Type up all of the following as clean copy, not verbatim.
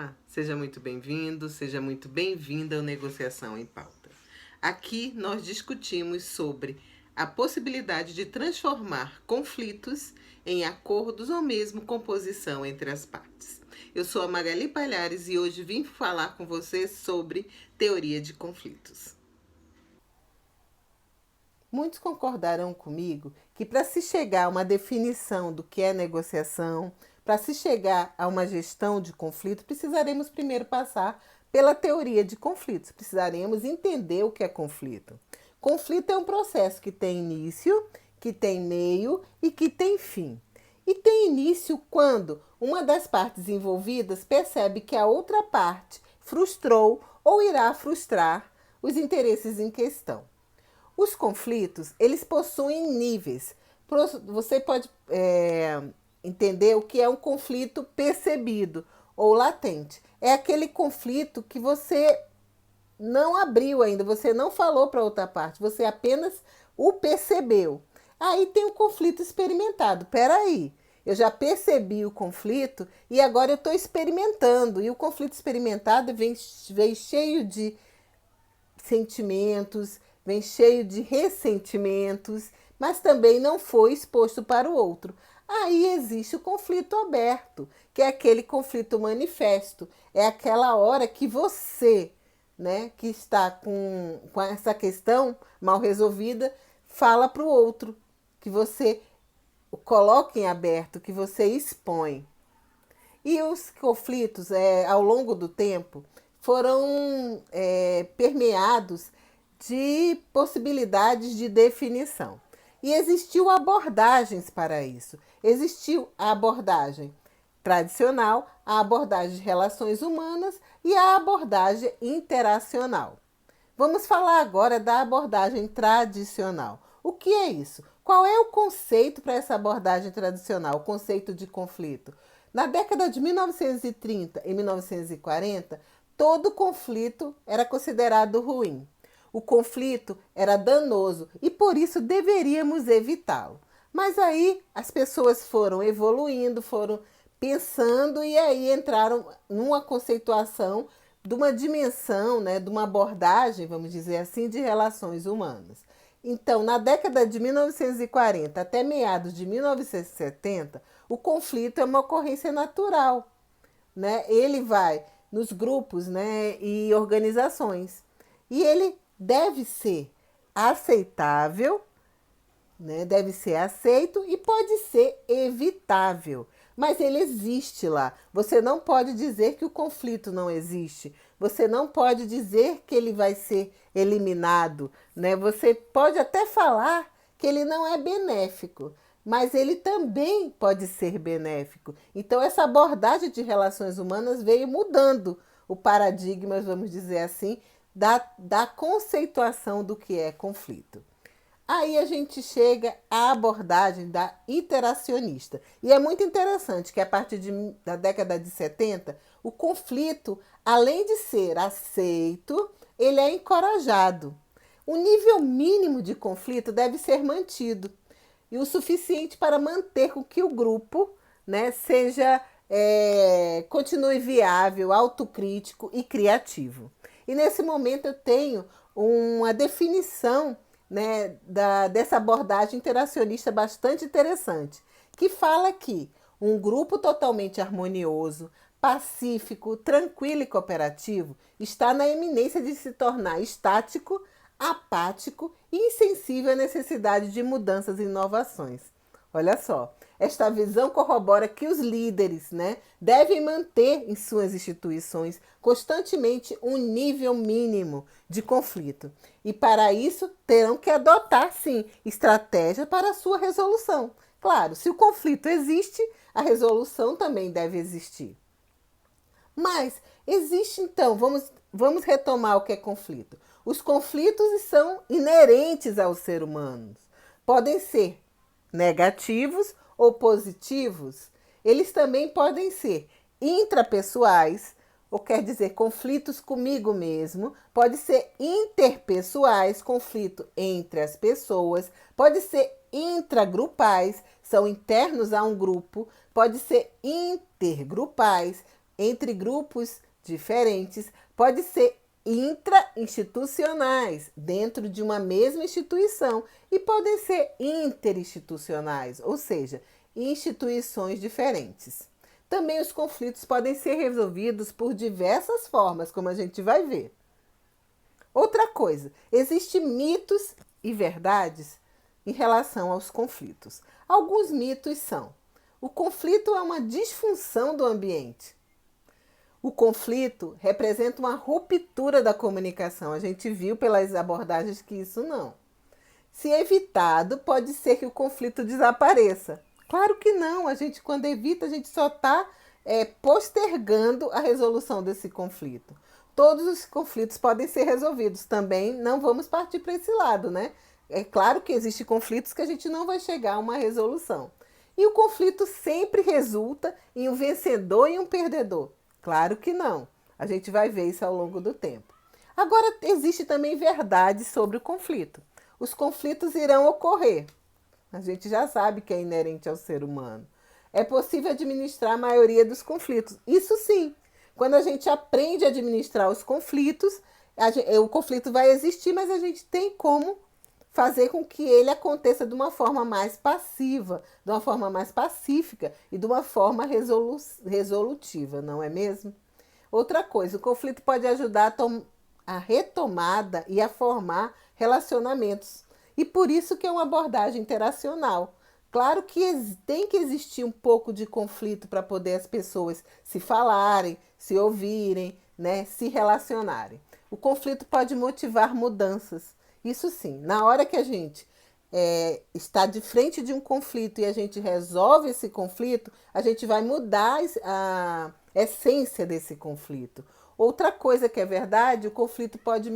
Olá, seja muito bem-vindo, seja muito bem-vinda ao Negociação em Pauta. Aqui nós discutimos sobre a possibilidade de transformar conflitos em acordos ou mesmo composição entre as partes. Eu sou a Magali Palhares e hoje vim falar com você sobre teoria de conflitos. Muitos concordarão comigo que para se chegar a uma definição do que é negociação, para se chegar a uma gestão de conflito, precisaremos primeiro passar pela teoria de conflitos. Precisaremos entender o que é conflito. Conflito é um processo que tem início, que tem meio e que tem fim. E tem início quando uma das partes envolvidas percebe que a outra parte frustrou ou irá frustrar os interesses em questão. Os conflitos, eles possuem níveis. Você pode entender o que é um conflito percebido ou latente. É aquele conflito que você não abriu ainda, você não falou para outra parte, você apenas o percebeu. Aí tem o conflito experimentado. Peraí, eu já percebi o conflito e agora eu estou experimentando. E o conflito experimentado vem cheio de sentimentos, vem cheio de ressentimentos, mas também não foi exposto para o outro. Aí existe o conflito aberto, que é aquele conflito manifesto. É aquela hora que você, né, que está com essa questão mal resolvida, fala para o outro, que você coloca em aberto, que você expõe. E os conflitos, ao longo do tempo, foram permeados de possibilidades de definição. E existiu abordagens para isso. Existiu a abordagem tradicional, a abordagem de relações humanas e a abordagem interacional. Vamos falar agora da abordagem tradicional. O que é isso? Qual é o conceito para essa abordagem tradicional, o conceito de conflito? Na década de 1930 e 1940, todo conflito era considerado ruim. O conflito era danoso e por isso deveríamos evitá-lo. Mas aí as pessoas foram evoluindo, foram pensando e aí entraram numa conceituação de uma dimensão, né, de uma abordagem, vamos dizer assim, de relações humanas. Então, na década de 1940 até meados de 1970, o conflito é uma ocorrência natural, né? Ele vai nos grupos, né, e organizações. E ele deve ser aceitável, né? Deve ser aceito e pode ser evitável. Mas ele existe lá. Você não pode dizer que o conflito não existe. Você não pode dizer que ele vai ser eliminado, né? Você pode até falar que ele não é benéfico, mas ele também pode ser benéfico. Então, essa abordagem de relações humanas veio mudando o paradigma, vamos dizer assim, da conceituação do que é conflito. Aí a gente chega à abordagem da interacionista. E é muito interessante que a partir da década de 70, o conflito, além de ser aceito, ele é encorajado. O nível mínimo de conflito deve ser mantido e o suficiente para manter com que o grupo, né, continue viável, autocrítico e criativo. E nesse momento eu tenho uma definição, né, dessa abordagem interacionista bastante interessante, que fala que um grupo totalmente harmonioso, pacífico, tranquilo e cooperativo está na iminência de se tornar estático, apático e insensível à necessidade de mudanças e inovações. Olha só, esta visão corrobora que os líderes, né, devem manter em suas instituições constantemente um nível mínimo de conflito. E para isso terão que adotar, sim, estratégia para a sua resolução. Claro, se o conflito existe, a resolução também deve existir. Mas existe então, vamos retomar o que é conflito. Os conflitos são inerentes ao ser humano. Podem ser negativos ou positivos. Eles também podem ser intrapessoais, ou quer dizer, conflitos comigo mesmo. Pode ser interpessoais, conflito entre as pessoas. Pode ser intragrupais, são internos a um grupo. Pode ser intergrupais, entre grupos diferentes, pode ser intra-institucionais, dentro de uma mesma instituição, e podem ser interinstitucionais, ou seja, instituições diferentes. Também os conflitos podem ser resolvidos por diversas formas, como a gente vai ver. Outra coisa, existem mitos e verdades em relação aos conflitos. Alguns mitos são: o conflito é uma disfunção do ambiente. O conflito representa uma ruptura da comunicação. A gente viu pelas abordagens que isso não. Se evitado, pode ser que o conflito desapareça. Claro que não. A gente, quando evita, a gente só está postergando a resolução desse conflito. Todos os conflitos podem ser resolvidos. Também não vamos partir para esse lado, né? É claro que existem conflitos que a gente não vai chegar a uma resolução. E o conflito sempre resulta em um vencedor e um perdedor. Claro que não. A gente vai ver isso ao longo do tempo. Agora, existe também verdade sobre o conflito. Os conflitos irão ocorrer. A gente já sabe que é inerente ao ser humano. É possível administrar a maioria dos conflitos. Isso sim. Quando a gente aprende a administrar os conflitos, o conflito vai existir, mas a gente tem como fazer com que ele aconteça de uma forma mais passiva, de uma forma mais pacífica e de uma forma resolutiva, não é mesmo? Outra coisa, o conflito pode ajudar a retomada e a formar relacionamentos. E por isso que é uma abordagem interacional. Claro que tem que existir um pouco de conflito para poder as pessoas se falarem, se ouvirem, né, se relacionarem. O conflito pode motivar mudanças. Isso sim, na hora que a gente está de frente de um conflito e a gente resolve esse conflito, a gente vai mudar a essência desse conflito. Outra coisa que é verdade, o conflito pode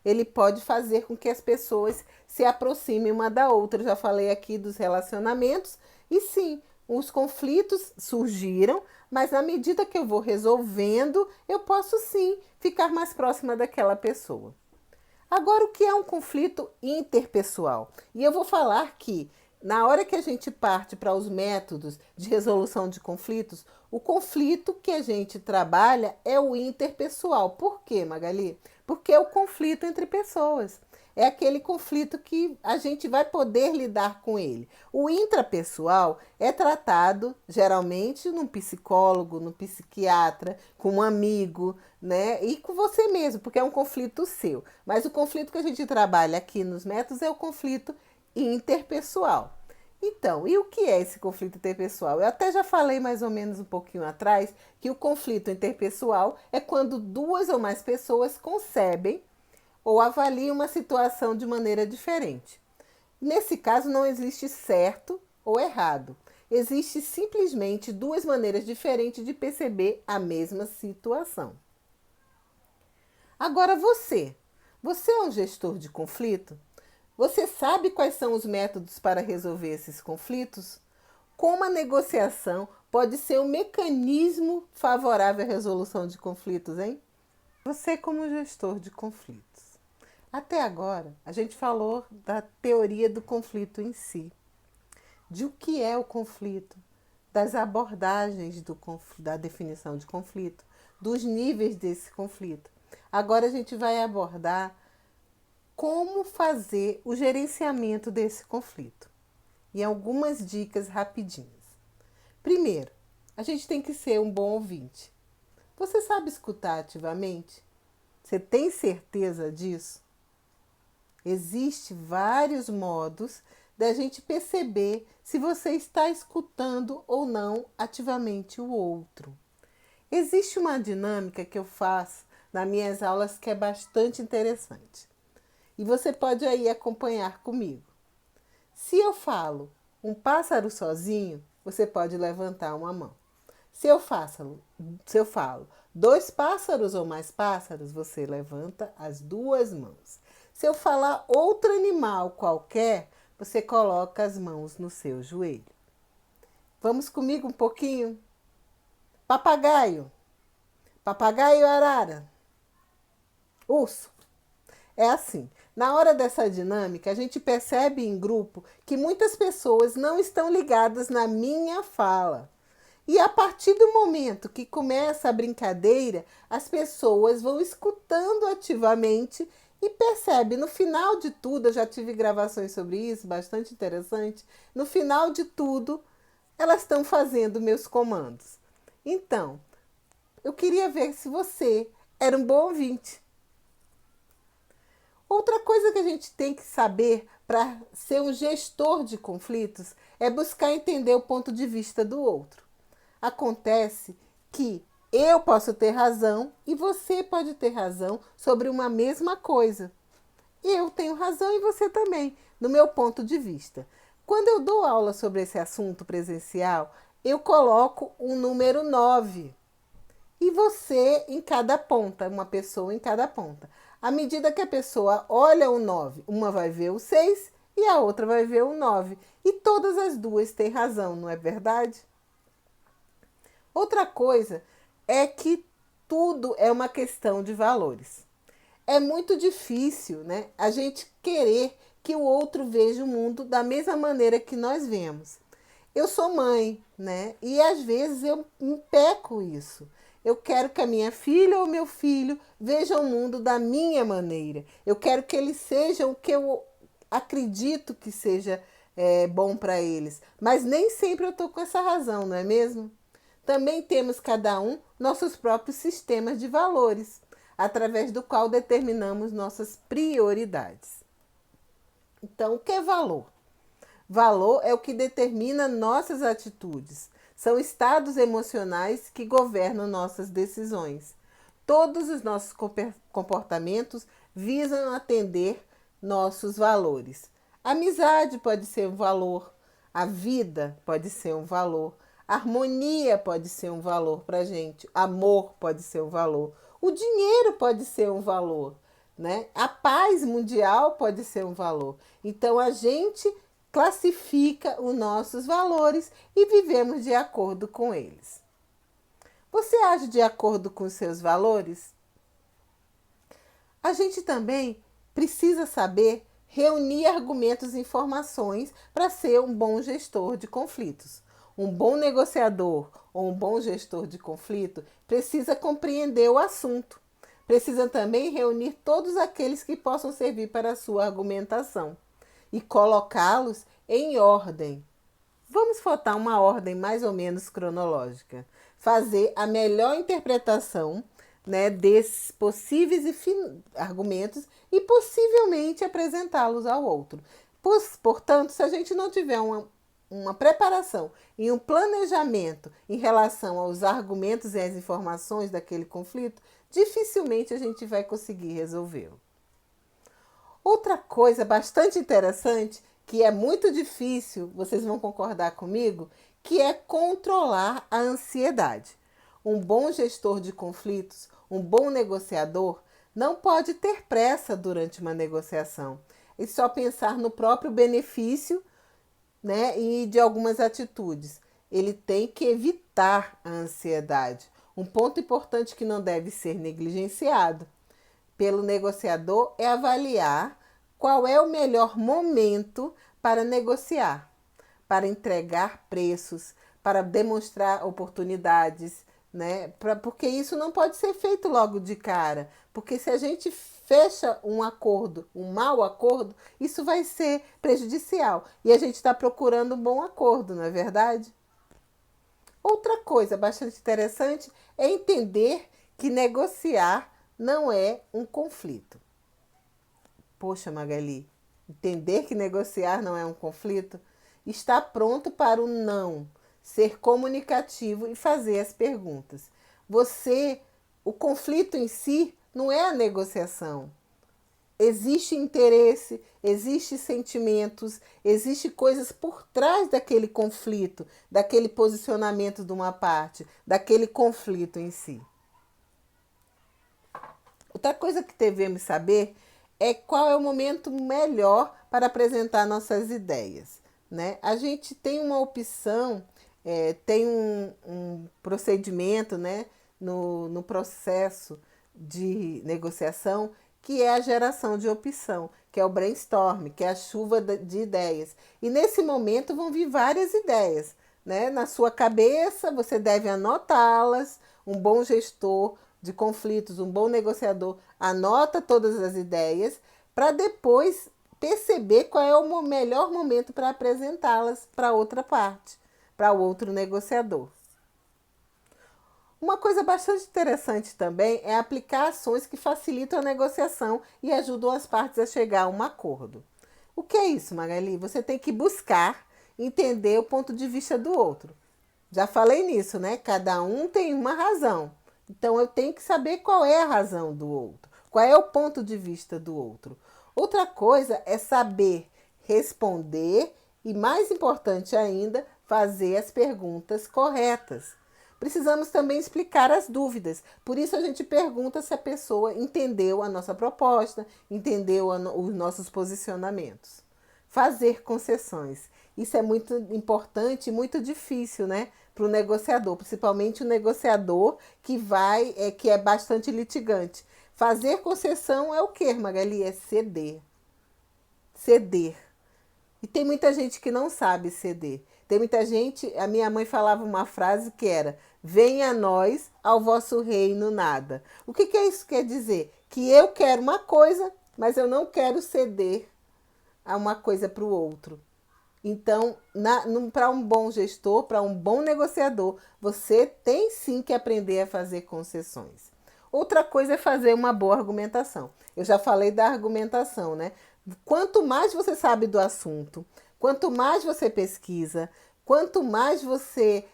ele pode fazer com que as pessoas se aproximem uma da outra. Eu já falei aqui dos relacionamentos e sim, os conflitos surgiram, mas à medida que eu vou resolvendo, eu posso sim ficar mais próxima daquela pessoa. Agora, o que é um conflito interpessoal? E eu vou falar que, na hora que a gente parte para os métodos de resolução de conflitos, o conflito que a gente trabalha é o interpessoal. Por quê, Magali? Porque é o conflito entre pessoas. É aquele conflito que a gente vai poder lidar com ele. O intrapessoal é tratado geralmente num psicólogo, num psiquiatra, com um amigo, né? E com você mesmo, porque é um conflito seu. Mas o conflito que a gente trabalha aqui nos métodos é o conflito interpessoal. Então, e o que é esse conflito interpessoal? Eu até já falei mais ou menos um pouquinho atrás que o conflito interpessoal é quando duas ou mais pessoas concebem ou avaliam uma situação de maneira diferente. Nesse caso, não existe certo ou errado. Existe simplesmente duas maneiras diferentes de perceber a mesma situação. Agora você é um gestor de conflito? Você sabe quais são os métodos para resolver esses conflitos? Como a negociação pode ser um mecanismo favorável à resolução de conflitos, hein? Você como gestor de conflitos. Até agora, a gente falou da teoria do conflito em si, de o que é o conflito, das abordagens da definição de conflito, dos níveis desse conflito. Agora a gente vai abordar como fazer o gerenciamento desse conflito e algumas dicas rapidinhas. Primeiro, a gente tem que ser um bom ouvinte. Você sabe escutar ativamente? Você tem certeza disso? Existem vários modos da gente perceber se você está escutando ou não ativamente o outro. Existe uma dinâmica que eu faço nas minhas aulas que é bastante interessante. E você pode aí acompanhar comigo. Se eu falo um pássaro sozinho, você pode levantar uma mão. Se eu falo dois pássaros ou mais pássaros, você levanta as duas mãos. Se eu falar outro animal qualquer, você coloca as mãos no seu joelho. Vamos comigo um pouquinho? Papagaio. Papagaio arara. Urso. É assim. Na hora dessa dinâmica, a gente percebe em grupo que muitas pessoas não estão ligadas na minha fala. E a partir do momento que começa a brincadeira, as pessoas vão escutando ativamente e percebe, no final de tudo, eu já tive gravações sobre isso, bastante interessante. No final de tudo, elas estão fazendo meus comandos. Então, eu queria ver se você era um bom ouvinte. Outra coisa que a gente tem que saber para ser um gestor de conflitos é buscar entender o ponto de vista do outro. Acontece que eu posso ter razão e você pode ter razão sobre uma mesma coisa. Eu tenho razão e você também, no meu ponto de vista. Quando eu dou aula sobre esse assunto presencial, eu coloco um número 9 e você em cada ponta, uma pessoa em cada ponta. À medida que a pessoa olha o 9, uma vai ver o 6 e a outra vai ver o 9. E todas as duas têm razão, não é verdade? Outra coisa é que tudo é uma questão de valores. É muito difícil, né, a gente querer que o outro veja o mundo da mesma maneira que nós vemos. Eu sou mãe, né? E às vezes eu peco isso. Eu quero que a minha filha ou meu filho vejam o mundo da minha maneira. Eu quero que eles sejam o que eu acredito que seja bom para eles. Mas nem sempre eu estou com essa razão, não é mesmo? Também temos cada um nossos próprios sistemas de valores, através do qual determinamos nossas prioridades. Então, o que é valor? Valor é o que determina nossas atitudes. São estados emocionais que governam nossas decisões. Todos os nossos comportamentos visam atender nossos valores. A amizade pode ser um valor, a vida pode ser um valor, a harmonia pode ser um valor para a gente, amor pode ser um valor, o dinheiro pode ser um valor, né? A paz mundial pode ser um valor. Então a gente classifica os nossos valores e vivemos de acordo com eles. Você age de acordo com os seus valores? A gente também precisa saber reunir argumentos e informações para ser um bom gestor de conflitos. Um bom negociador ou um bom gestor de conflito precisa compreender o assunto. Precisa também reunir todos aqueles que possam servir para a sua argumentação e colocá-los em ordem. Vamos botar uma ordem mais ou menos cronológica. Fazer a melhor interpretação, né, desses possíveis argumentos e possivelmente apresentá-los ao outro. Portanto, se a gente não tiver uma preparação e um planejamento em relação aos argumentos e às informações daquele conflito, dificilmente a gente vai conseguir resolvê-lo. Outra coisa bastante interessante, que é muito difícil, vocês vão concordar comigo, que é controlar a ansiedade. Um bom gestor de conflitos, um bom negociador, não pode ter pressa durante uma negociação e só pensar no próprio benefício, né, e de algumas atitudes. Ele tem que evitar a ansiedade. Um ponto importante que não deve ser negligenciado pelo negociador é avaliar qual é o melhor momento para negociar, para entregar preços, para demonstrar oportunidades, né? Porque isso não pode ser feito logo de cara, porque se a gente fecha um acordo, um mau acordo, isso vai ser prejudicial e a gente está procurando um bom acordo, não é verdade? Outra coisa bastante interessante é entender que negociar não é um conflito. Poxa, Magali, entender que negociar não é um conflito? Estar pronto para o não, ser comunicativo e fazer as perguntas. O conflito em si não é a negociação. Existe interesse, existe sentimentos, existe coisas por trás daquele conflito, daquele posicionamento de uma parte, daquele conflito em si. Outra coisa que devemos saber é qual é o momento melhor para apresentar nossas ideias, né? A gente tem uma opção, tem um procedimento, né, no processo de negociação, que é a geração de opção, que é o brainstorm, que é a chuva de ideias. E nesse momento vão vir várias ideias, né, na sua cabeça, você deve anotá-las. Um bom gestor de conflitos, um bom negociador, anota todas as ideias para depois perceber qual é o melhor momento para apresentá-las para outra parte, para o outro negociador. Uma coisa bastante interessante também é aplicar ações que facilitam a negociação e ajudam as partes a chegar a um acordo. O que é isso, Magali? Você tem que buscar entender o ponto de vista do outro. Já falei nisso, né? Cada um tem uma razão. Então eu tenho que saber qual é a razão do outro, qual é o ponto de vista do outro. Outra coisa é saber responder e, mais importante ainda, fazer as perguntas corretas. Precisamos também explicar as dúvidas. Por isso a gente pergunta se a pessoa entendeu a nossa proposta, entendeu os nossos posicionamentos. Fazer concessões. Isso é muito importante e muito difícil, né? Para o negociador, principalmente o negociador que é bastante litigante. Fazer concessão é o quê, Magali? É ceder. Ceder. E tem muita gente que não sabe ceder. Tem muita gente, a minha mãe falava uma frase que era: venha a nós, ao vosso reino nada. O que isso quer dizer? Que eu quero uma coisa, mas eu não quero ceder a uma coisa para o outro. Então, para um bom gestor, para um bom negociador, você tem sim que aprender a fazer concessões. Outra coisa é fazer uma boa argumentação. Eu já falei da argumentação, né? Quanto mais você sabe do assunto, quanto mais você pesquisa, quanto mais você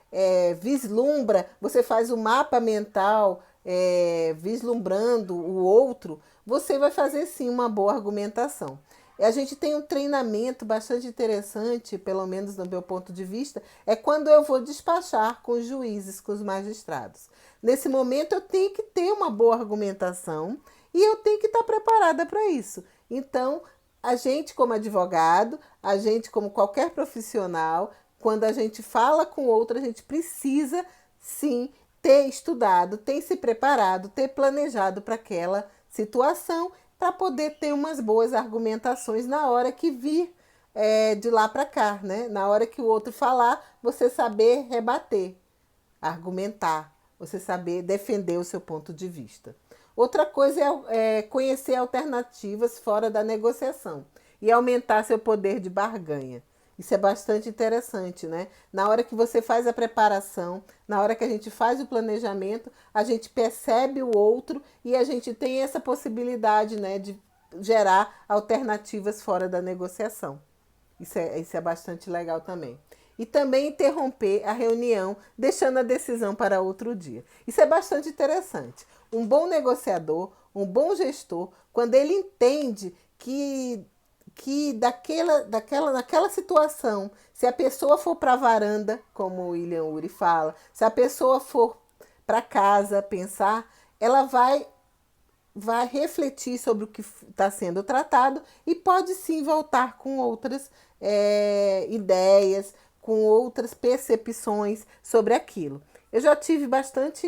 vislumbra, você faz o mapa mental vislumbrando o outro, você vai fazer sim uma boa argumentação. A gente tem um treinamento bastante interessante, pelo menos do meu ponto de vista, é quando eu vou despachar com os juízes, com os magistrados. Nesse momento eu tenho que ter uma boa argumentação e eu tenho que estar preparada para isso. Então, a gente como advogado, a gente como qualquer profissional, quando a gente fala com outro, a gente precisa sim ter estudado, ter se preparado, ter planejado para aquela situação, para poder ter umas boas argumentações na hora que vir de lá para cá, né? Na hora que o outro falar, você saber rebater, argumentar, você saber defender o seu ponto de vista. Outra coisa é conhecer alternativas fora da negociação e aumentar seu poder de barganha. Isso é bastante interessante, né? Na hora que você faz a preparação, na hora que a gente faz o planejamento, a gente percebe o outro e a gente tem essa possibilidade, né, de gerar alternativas fora da negociação. Isso é bastante legal também. E também interromper a reunião, deixando a decisão para outro dia. Isso é bastante interessante. Um bom negociador, um bom gestor, quando ele entende que naquela situação, se a pessoa for para a varanda, como o William Ury fala, se a pessoa for para casa pensar, ela vai refletir sobre o que está sendo tratado e pode sim voltar com outras ideias, com outras percepções sobre aquilo. Eu já tive bastante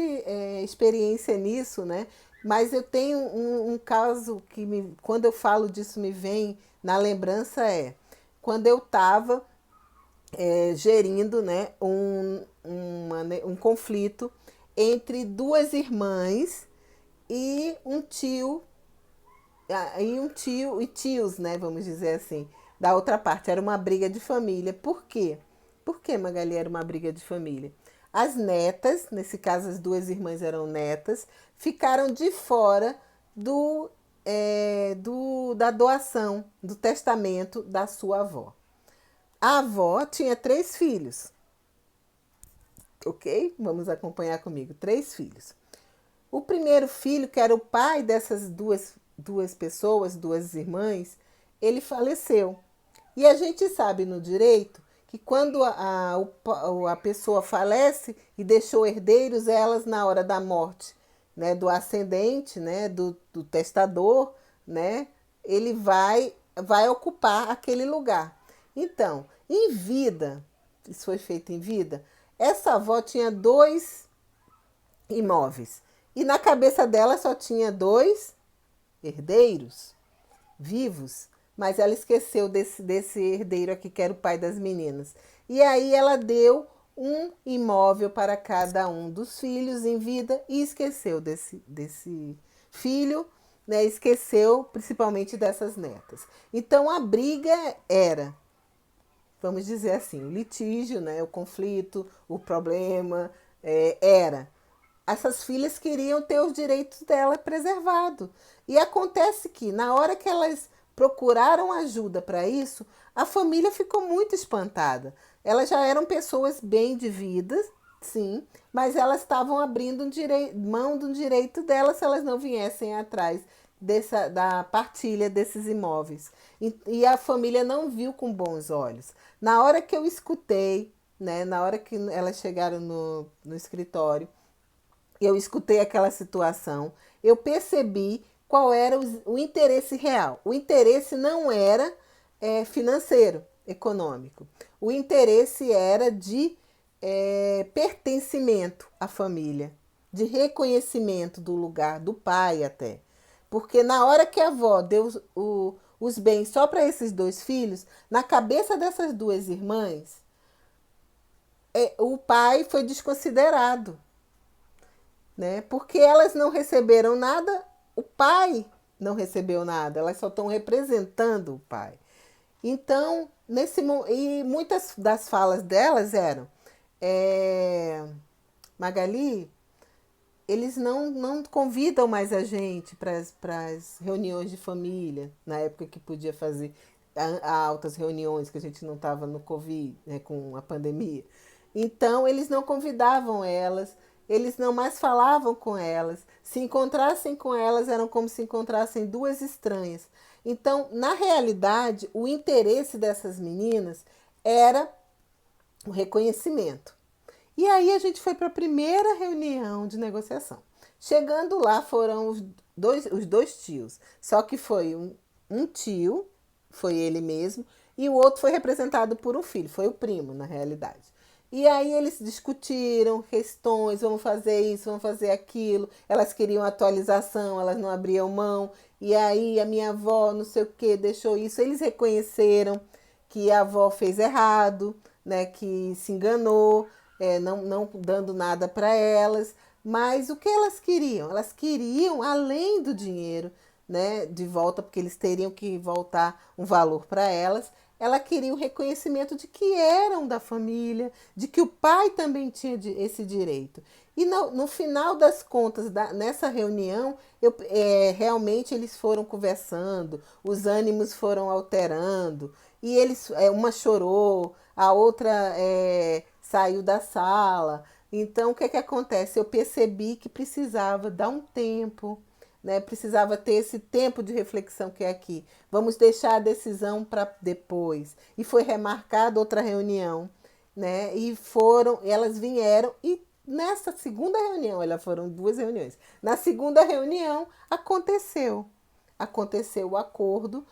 experiência nisso, né? Mas eu tenho um caso que, quando eu falo disso, me vem na lembrança, quando eu estava gerindo, né, um conflito entre duas irmãs e um tio, e tios, né, vamos dizer assim, da outra parte. Era uma briga de família. Por quê? Por que, Magali, era uma briga de família? As netas, nesse caso as duas irmãs eram netas, ficaram de fora da doação, do testamento da sua avó. A avó tinha 3 filhos, ok? Vamos acompanhar comigo, 3 filhos. O primeiro filho, que era o pai dessas duas pessoas, 2 irmãs, ele faleceu. E a gente sabe no direito que quando a pessoa falece e deixou herdeiros, elas na hora da morte, né, do ascendente, né, do testador, né, ele vai ocupar aquele lugar. Então, em vida, isso foi feito em vida, essa avó tinha 2 imóveis e na cabeça dela só tinha 2 herdeiros vivos, mas ela esqueceu desse herdeiro aqui, que era o pai das meninas. E aí ela deu um imóvel para cada um dos filhos em vida e esqueceu desse filho, né? Esqueceu principalmente dessas netas. Então a briga era, vamos dizer assim, o litígio, né? O conflito, o problema era. Essas filhas queriam ter os direitos dela preservados. E acontece que, na hora que elas procuraram ajuda para isso, a família ficou muito espantada. Elas já eram pessoas bem de vida, sim, mas elas estavam abrindo mão do direito delas se elas não viessem atrás da partilha desses imóveis. E a família não viu com bons olhos. Na hora que eu escutei, né, na hora que elas chegaram no escritório, eu escutei aquela situação, eu percebi qual era o interesse real. O interesse não era financeiro, econômico. O interesse era de pertencimento à família, de reconhecimento do lugar, do pai até. Porque na hora que a avó deu os bens só para esses dois filhos, na cabeça dessas duas irmãs, o pai foi desconsiderado, né? Porque elas não receberam nada, o pai não recebeu nada, elas só estão representando o pai. Então, e muitas das falas delas eram: Magali, eles não convidam mais a gente para as reuniões de família, na época que podia fazer altas reuniões, que a gente não estava no Covid, né, com a pandemia. Então, eles não convidavam elas, eles não mais falavam com elas. Se encontrassem com elas, eram como se encontrassem duas estranhas. Então, na realidade, o interesse dessas meninas era o reconhecimento. E aí a gente foi para a primeira reunião de negociação. Chegando lá foram os dois tios. Só que foi um tio, foi ele mesmo, e o outro foi representado por um filho, foi o primo, na realidade. E aí eles discutiram questões, vamos fazer isso, vamos fazer aquilo. Elas queriam atualização, elas não abriam mão. E aí a minha avó, não sei o que, deixou isso. Eles reconheceram que a avó fez errado, né, que se enganou, não dando nada para elas. Mas o que elas queriam? Elas queriam, além do dinheiro, né, de volta, porque eles teriam que voltar um valor para elas. Ela queria o reconhecimento de que eram da família, de que o pai também tinha esse direito. E no final das contas, nessa reunião, realmente eles foram conversando, os ânimos foram alterando, e uma chorou, a outra saiu da sala. Então, o que é que acontece? Eu percebi que precisava dar um tempo, né? Precisava ter esse tempo de reflexão que é aqui. Vamos deixar a decisão para depois. E foi remarcada outra reunião, né? Elas vieram e nessa segunda reunião, elas foram duas reuniões. Na segunda reunião aconteceu o acordo.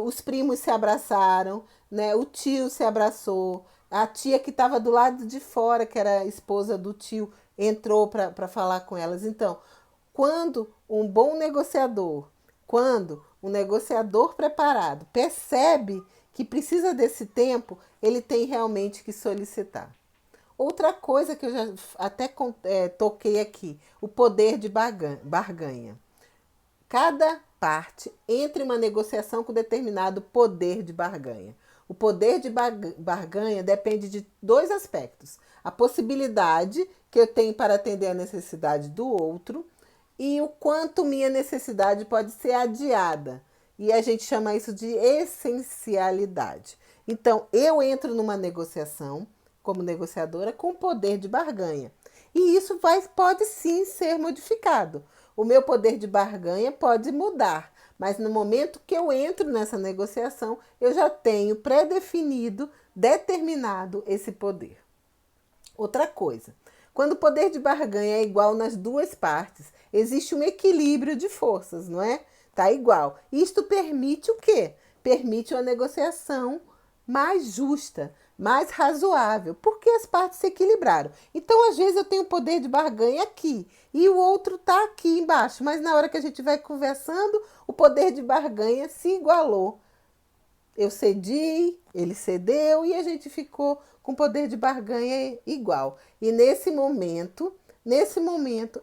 Os primos se abraçaram, né? O tio se abraçou. A tia que estava do lado de fora, que era a esposa do tio, entrou para falar com elas. Então, quando um bom negociador, quando um negociador preparado percebe que precisa desse tempo, ele tem realmente que solicitar. Outra coisa que eu já até toquei aqui, o poder de barganha. Cada parte entra em uma negociação com determinado poder de barganha. O poder de barganha depende de dois aspectos: a possibilidade que eu tenho para atender a necessidade do outro e o quanto minha necessidade pode ser adiada. E a gente chama isso de essencialidade. Então, eu entro numa negociação como negociadora com poder de barganha. E isso pode sim ser modificado. O meu poder de barganha pode mudar, mas no momento que eu entro nessa negociação, eu já tenho pré-definido, determinado esse poder. Outra coisa, quando o poder de barganha é igual nas duas partes, existe um equilíbrio de forças, não é? Tá igual. Isto permite o quê? Permite uma negociação mais justa, mais razoável, porque as partes se equilibraram. Então, às vezes, eu tenho poder de barganha aqui e o outro está aqui embaixo, mas na hora que a gente vai conversando, o poder de barganha se igualou. eu cedi, ele cedeu e a gente ficou com poder de barganha igual. E nesse momento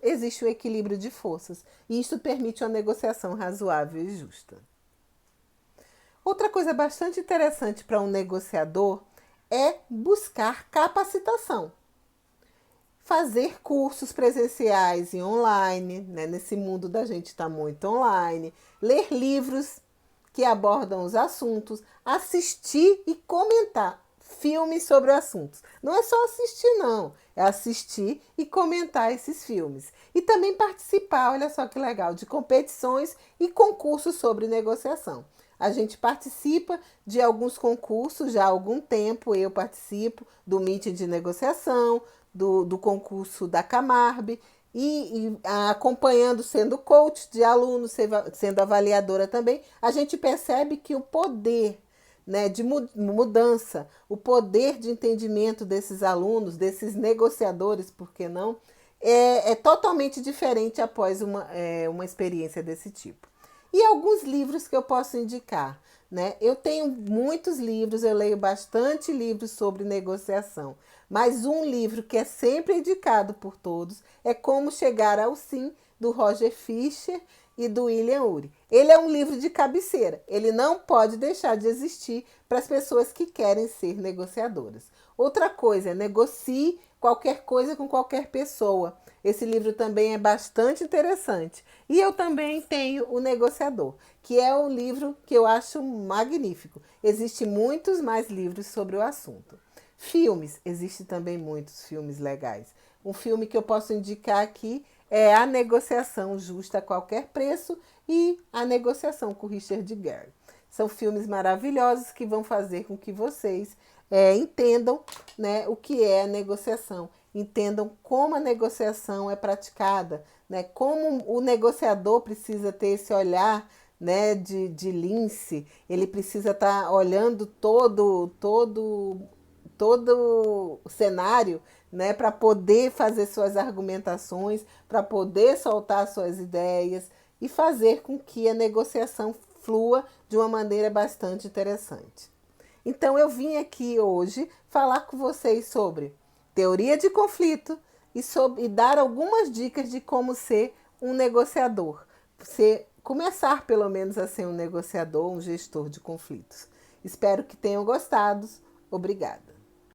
existe o equilíbrio de forças e isso permite uma negociação razoável e justa. Outra coisa bastante interessante para um negociador é buscar capacitação. Fazer cursos presenciais e online, né? Nesse mundo da gente está muito online. Ler livros que abordam os assuntos, assistir e comentar filmes sobre assuntos. Não é só assistir, não. É assistir e comentar esses filmes. E também participar, olha só que legal, de competições e concursos sobre negociação. A gente participa de alguns concursos já há algum tempo. Eu participo do Meeting de Negociação, do concurso da Camarbe e acompanhando, sendo coach de alunos, sendo avaliadora também, a gente percebe que o poder, né, de mudança, o poder de entendimento desses alunos, desses negociadores, por que não, é totalmente diferente após uma experiência desse tipo. E alguns livros que eu posso indicar, né? Eu tenho muitos livros, eu leio bastante livros sobre negociação, mas um livro que é sempre indicado por todos é Como Chegar ao Sim, do Roger Fisher e do William Ury. Ele é um livro de cabeceira, ele não pode deixar de existir para as pessoas que querem ser negociadoras. Outra coisa, negocie qualquer coisa com qualquer pessoa. Esse livro também é bastante interessante. E eu também tenho O Negociador, que é um livro que eu acho magnífico. Existem muitos mais livros sobre o assunto. Filmes, existem também muitos filmes legais. Um filme que eu posso indicar aqui é A Negociação Justa a Qualquer Preço e A Negociação com Richard Gere. São filmes maravilhosos que vão fazer com que vocês entendam, né, o que é a negociação, entendam como a negociação é praticada, né, como o negociador precisa ter esse olhar, né, de lince, ele precisa estar olhando todo o cenário, né, para poder fazer suas argumentações, para poder soltar suas ideias e fazer com que a negociação flua de uma maneira bastante interessante. Então eu vim aqui hoje falar com vocês sobre teoria de conflito e dar algumas dicas de como ser um negociador. Começar pelo menos a ser um negociador, um gestor de conflitos. Espero que tenham gostado. Obrigada.